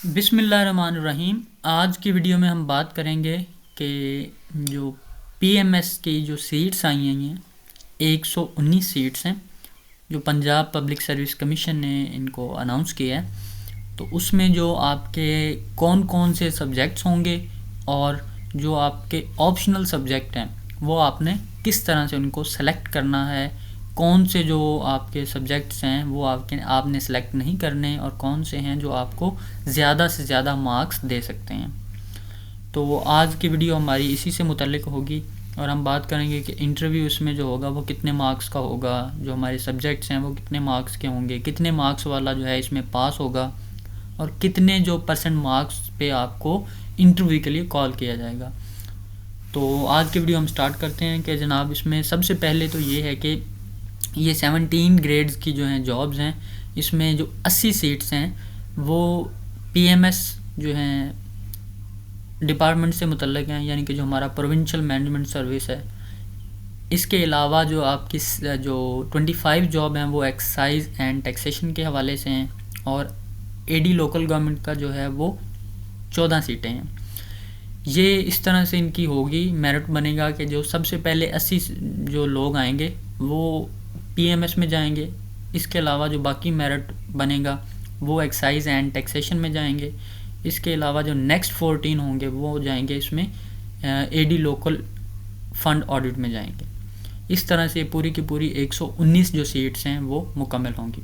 बिस्मिल्लाहिर्रहमानिर्रहीम। आज की वीडियो में हम बात करेंगे कि जो पीएमएस की जो सीट्स आई हैं 119 सीट्स हैं जो पंजाब पब्लिक सर्विस कमीशन ने इनको अनाउंस किया है। तो उसमें जो आपके कौन कौन से सब्जेक्ट्स होंगे और जो आपके ऑप्शनल सब्जेक्ट हैं वो आपने किस तरह से उनको सेलेक्ट करना है, कौन से जो आपके सब्जेक्ट्स हैं वो आपने सेलेक्ट नहीं करने और कौन से हैं जो आपको ज़्यादा से ज़्यादा मार्क्स दे सकते हैं। तो आज की वीडियो हमारी इसी से मुतल्लिक होगी और हम बात करेंगे कि इंटरव्यू इसमें जो होगा वो कितने मार्क्स का होगा, जो हमारे सब्जेक्ट्स हैं वो कितने मार्क्स के होंगे, कितने मार्क्स वाला जो है इसमें पास होगा और कितने जो परसेंट मार्क्स पे आपको इंटरव्यू के लिए कॉल किया जाएगा। तो आज की वीडियो हम स्टार्ट करते हैं कि जनाब इसमें सबसे पहले तो ये है कि ये 17 ग्रेड्स की जो हैं जॉब्स हैं, इसमें जो 80 सीट्स हैं वो पीएमएस जो हैं डिपार्टमेंट से मुतल्लिक हैं, यानी कि जो हमारा प्रोविंशियल मैनेजमेंट सर्विस है। इसके अलावा जो आपकी जो 25 जॉब हैं वो एक्साइज एंड टैक्सेशन के हवाले से हैं और एडी लोकल गवर्नमेंट का जो है वो 14 सीटें हैं। ये इस तरह से इनकी होगी, मेरिट बनेगा कि जो सबसे पहले 80 जो लोग आएंगे वो पीएमएस में जाएंगे। इसके अलावा जो बाकी मेरिट बनेगा वो एक्साइज एंड टैक्सेशन में जाएंगे। इसके अलावा जो नेक्स्ट 14 होंगे वो जाएंगे इसमें एडी लोकल फंड ऑडिट में जाएंगे। इस तरह से पूरी की पूरी 119 जो सीट्स हैं वो मुकम्मल होंगी।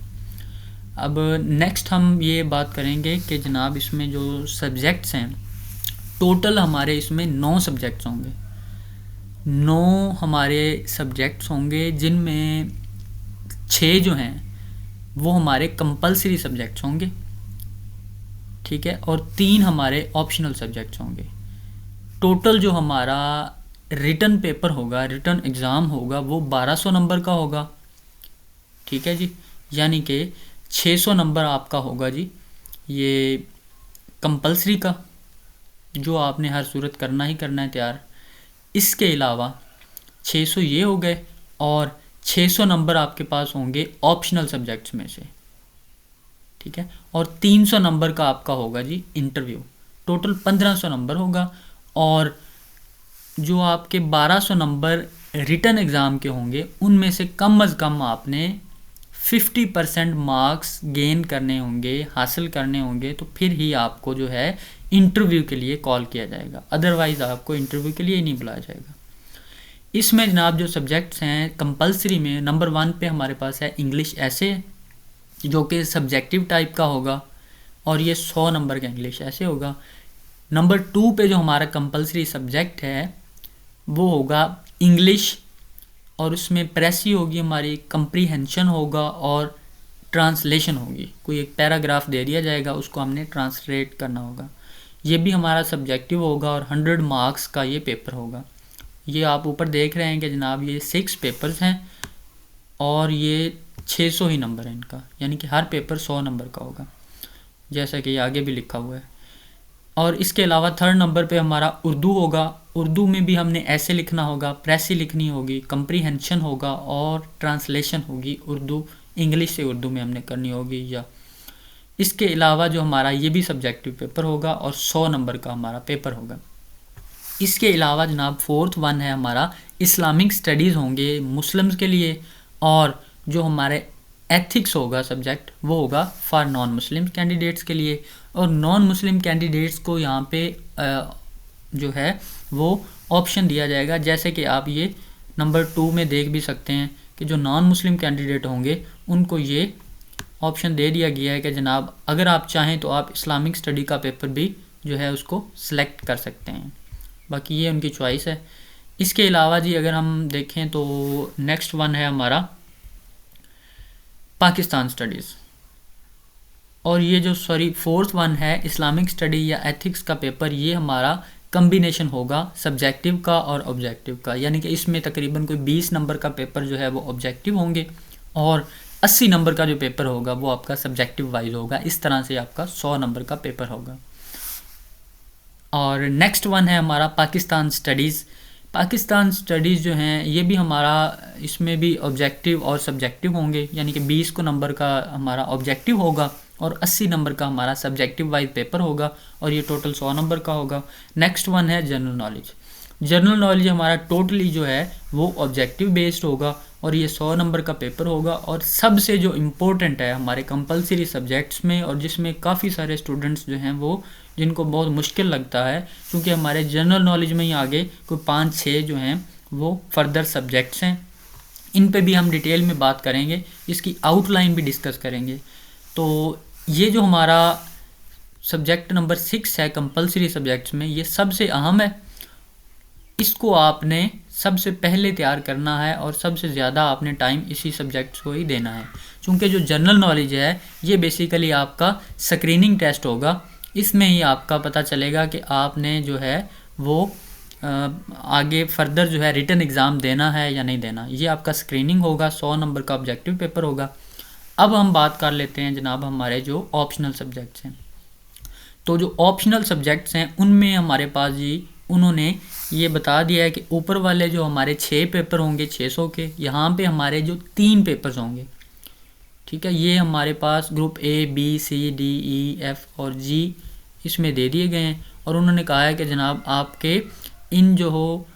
अब नेक्स्ट हम ये बात करेंगे कि जनाब इसमें जो सब्जेक्ट्स हैं टोटल हमारे इसमें 9 सब्जेक्ट्स होंगे। 9 हमारे सब्जेक्ट्स होंगे जिनमें 6 जो हैं वो हमारे कंपलसरी सब्जेक्ट्स होंगे, ठीक है, और 3 हमारे ऑप्शनल सब्जेक्ट्स होंगे। टोटल जो हमारा रिटन पेपर होगा, रिटन एग्ज़ाम होगा वो 1200 नंबर का होगा, ठीक है जी, यानी कि 600 नंबर आपका होगा जी ये कंपलसरी का, जो आपने हर सूरत करना ही करना है तैयार। इसके अलावा 600 ये हो गए और 600 नंबर आपके पास होंगे ऑप्शनल सब्जेक्ट्स में से, ठीक है, और 300 नंबर का आपका होगा जी इंटरव्यू। टोटल 1500 नंबर होगा और जो आपके 1200 नंबर रिटन एग्ज़ाम के होंगे उनमें से कम अज़ कम आपने 50% मार्क्स गेन करने होंगे, हासिल करने होंगे, तो फिर ही आपको जो है इंटरव्यू के लिए कॉल किया जाएगा, अदरवाइज़ आपको इंटरव्यू के लिए ही नहीं बुलाया जाएगा। इसमें जनाब जो सब्जेक्ट्स हैं कंपलसरी में नंबर 1 पे हमारे पास है इंग्लिश ऐसे, जो कि सब्जेक्टिव टाइप का होगा और ये 100 नंबर का इंग्लिश ऐसे होगा। नंबर 2 पे जो हमारा कंपलसरी सब्जेक्ट है वो होगा इंग्लिश और उसमें प्रेसी होगी हमारी, कंप्रीहेंशन होगा और ट्रांसलेशन होगी। कोई एक पैराग्राफ दे दिया जाएगा, उसको हमने ट्रांसलेट करना होगा। ये भी हमारा सब्जेक्टिव होगा और 100 मार्क्स का ये पेपर होगा। ये आप ऊपर देख रहे हैं कि जनाब ये 6 पेपर्स हैं और ये 600 ही नंबर है इनका, यानी कि हर पेपर 100 नंबर का होगा, जैसा कि आगे भी लिखा हुआ है। और इसके अलावा 3rd नंबर पे हमारा उर्दू होगा। उर्दू में भी हमने ऐसे लिखना होगा, प्रेसी लिखनी होगी, कंप्रीहेंशन होगा और ट्रांसलेशन होगी, उर्दू इंग्लिश से उर्दू में हमने करनी होगी। या इसके अलावा जो हमारा ये भी सब्जेक्टिव पेपर होगा और 100 नंबर का हमारा पेपर होगा। इसके अलावा जनाब 4th 1 है हमारा इस्लामिक स्टडीज़ होंगे मुस्लिम्स के लिए, और जो हमारे एथिक्स होगा सब्जेक्ट वो होगा फॉर नॉन मुस्लिम कैंडिडेट्स के लिए। और नॉन मुस्लिम कैंडिडेट्स को यहाँ पे जो है वो ऑप्शन दिया जाएगा, जैसे कि आप ये नंबर 2 में देख भी सकते हैं कि जो नॉन मुस्लिम कैंडिडेट होंगे उनको ये ऑप्शन दे दिया गया है कि जनाब अगर आप चाहें तो आप इस्लामिक स्टडी का पेपर भी जो है उसको सिलेक्ट कर सकते हैं, बाकी ये उनकी चॉइस है। इसके अलावा जी अगर हम देखें तो नेक्स्ट 1 है हमारा पाकिस्तान स्टडीज़, और ये जो 4th 1 है इस्लामिक स्टडी या एथिक्स का पेपर, ये हमारा कम्बिनेशन होगा सब्जेक्टिव का और ऑब्जेक्टिव का, यानी कि इसमें तकरीबन कोई 20 नंबर का पेपर जो है वो ऑब्जेक्टिव होंगे और 80 नंबर का जो पेपर होगा वो आपका सब्जेक्टिव वाइज होगा। इस तरह से आपका 100 नंबर का पेपर होगा। और नेक्स्ट 1 है हमारा पाकिस्तान स्टडीज़। पाकिस्तान स्टडीज़ जो हैं ये भी हमारा इसमें भी ऑब्जेक्टिव और सब्जेक्टिव होंगे, यानी कि 20 को नंबर का हमारा ऑब्जेक्टिव होगा और 80 नंबर का हमारा सब्जेक्टिव वाइज पेपर होगा और ये टोटल 100 नंबर का होगा। नेक्स्ट वन है जनरल नॉलेज। जनरल नॉलेज हमारा टोटली जो है वो ऑब्जेक्टिव बेस्ड होगा और ये 100 नंबर का पेपर होगा और सबसे जो इम्पोर्टेंट है हमारे कंपलसरी सब्जेक्ट्स में और जिसमें काफ़ी सारे स्टूडेंट्स जो हैं वो जिनको बहुत मुश्किल लगता है, क्योंकि हमारे जनरल नॉलेज में ही आगे कोई 5-6 जो हैं वो फर्दर सब्जेक्ट्स हैं। इन पे भी हम डिटेल में बात करेंगे, इसकी आउटलाइन भी डिस्कस करेंगे। तो ये जो हमारा सब्जेक्ट नंबर 6 है कंपलसरी सब्जेक्ट्स में, ये सबसे अहम है। इसको आपने सबसे पहले तैयार करना है और सबसे ज़्यादा आपने टाइम इसी सब्जेक्ट्स को ही देना है, क्योंकि जो जनरल नॉलेज है ये बेसिकली आपका स्क्रीनिंग टेस्ट होगा। इसमें ही आपका पता चलेगा कि आपने जो है वो आगे फर्दर जो है रिटन एग्ज़ाम देना है या नहीं देना। ये आपका स्क्रीनिंग होगा, 100 नंबर का ऑब्जेक्टिव पेपर होगा। अब हम बात कर लेते हैं जनाब हमारे जो ऑप्शनल सब्जेक्ट्स हैं। तो जो ऑप्शनल सब्जेक्ट्स हैं उनमें हमारे पास जी उन्होंने ये बता दिया है कि ऊपर वाले जो हमारे 6 पेपर होंगे 600 के, यहाँ पे हमारे जो 3 पेपर्स होंगे, ठीक है, ये हमारे पास group A, B, C, D, E, F और G इसमें दे दिए गए हैं। और उन्होंने कहा है कि जनाब आपके इन जो हो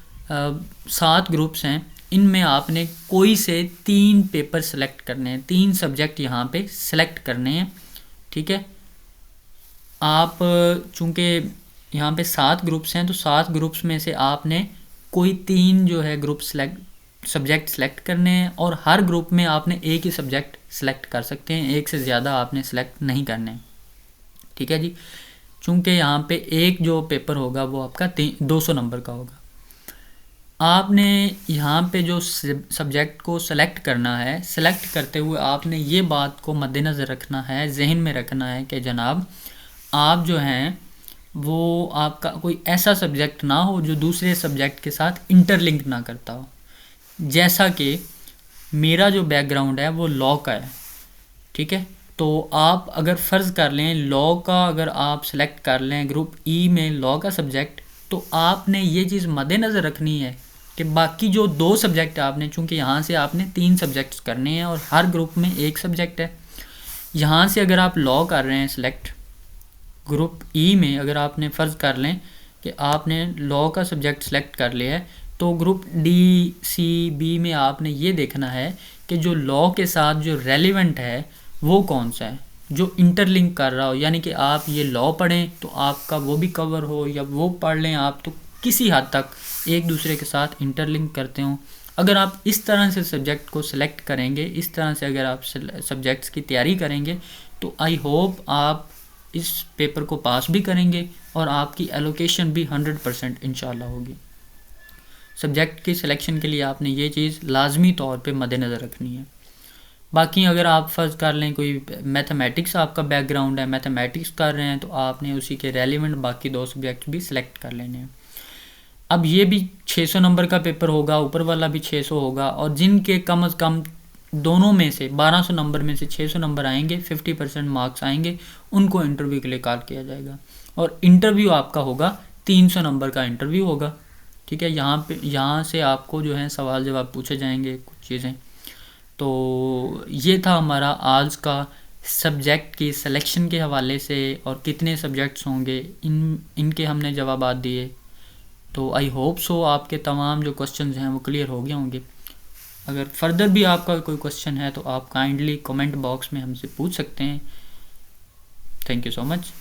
7 ग्रुप्स हैं इनमें आपने कोई से 3 पेपर सेलेक्ट करने हैं, 3 सब्जेक्ट यहाँ पे सेलेक्ट करने हैं, ठीक है। आप चूँकि यहाँ पे 7 ग्रुप्स हैं तो 7 ग्रुप्स में से आपने कोई 3 जो है ग्रुप सब्जेक्ट सेलेक्ट करने हैं और हर ग्रुप में आपने एक ही सब्जेक्ट सेलेक्ट कर सकते हैं, एक से ज़्यादा आपने सेलेक्ट नहीं करने, ठीक है जी। चूँकि यहाँ पे एक जो पेपर होगा वो आपका 200 नंबर का होगा। आपने यहाँ पे जो सब्जेक्ट को सेलेक्ट करना है, सेलेक्ट करते हुए आपने ये बात को मद्देनज़र रखना है, जहन में रखना है कि जनाब आप जो हैं वो आपका कोई ऐसा सब्जेक्ट ना हो जो दूसरे सब्जेक्ट के साथ इंटरलिंक ना करता हो। जैसा कि मेरा जो बैकग्राउंड है वो लॉ का है, ठीक है। तो आप अगर फ़र्ज़ कर लें लॉ का अगर आप सेलेक्ट कर लें ग्रुप ई में लॉ का सब्जेक्ट, तो आपने ये चीज़ मद्देनज़र रखनी है कि बाकी जो 2 सब्जेक्ट आपने, चूँकि यहाँ से आपने 3 सब्जेक्ट्स करने हैं और हर ग्रुप में एक सब्जेक्ट है, यहाँ से अगर आप लॉ कर रहे हैं सेलेक्ट ग्रुप ई में, अगर आपने फ़र्ज़ कर लें कि आपने लॉ का सब्जेक्ट सेलेक्ट कर लिया है, तो ग्रुप डी, सी, बी में आपने ये देखना है कि जो लॉ के साथ जो रेलिवेंट है वो कौन सा है, जो इंटरलिंक कर रहा हो, यानी कि आप ये लॉ पढ़ें तो आपका वो भी कवर हो, या वो पढ़ लें आप तो किसी हद तक एक दूसरे के साथ इंटरलिंक करते हों। अगर आप इस तरह से सब्जेक्ट को सिलेक्ट करेंगे, इस तरह से अगर आप सब्जेक्ट्स की तैयारी करेंगे, तो आई होप आप इस पेपर को पास भी करेंगे और आपकी एलोकेशन भी 100% इंशाल्लाह होगी। सब्जेक्ट की सिलेक्शन के लिए आपने ये चीज़ लाजमी तौर पे मद्देनज़र रखनी है। बाकी अगर आप फ़र्ज़ कर लें कोई मैथमेटिक्स आपका बैकग्राउंड है, मैथमेटिक्स कर रहे हैं, तो आपने उसी के रेलिवेंट बाकी 2 सब्जेक्ट भी सिलेक्ट कर लेने हैं। अब ये भी 600 नंबर का पेपर होगा, ऊपर वाला भी 600 होगा, और जिनके कम अज़ कम दोनों में से 1200 नंबर में से 600 नंबर आएंगे, 50% मार्क्स आएंगे, उनको इंटरव्यू के लिए कॉल किया जाएगा। और इंटरव्यू आपका होगा 300 नंबर का इंटरव्यू होगा, ठीक है। यहाँ से आपको जो है सवाल जवाब पूछे जाएंगे कुछ चीज़ें। तो ये था हमारा आज का सब्जेक्ट की सिलेक्शन के हवाले से, और कितने सब्जेक्ट्स होंगे इनके हमने जवाब दिए। तो आई होप सो आपके तमाम जो क्वेश्चंस हैं वो क्लियर हो गए होंगे। अगर फर्दर भी आपका कोई क्वेश्चन है तो आप काइंडली कमेंट बॉक्स में हमसे पूछ सकते हैं। Thank you so much.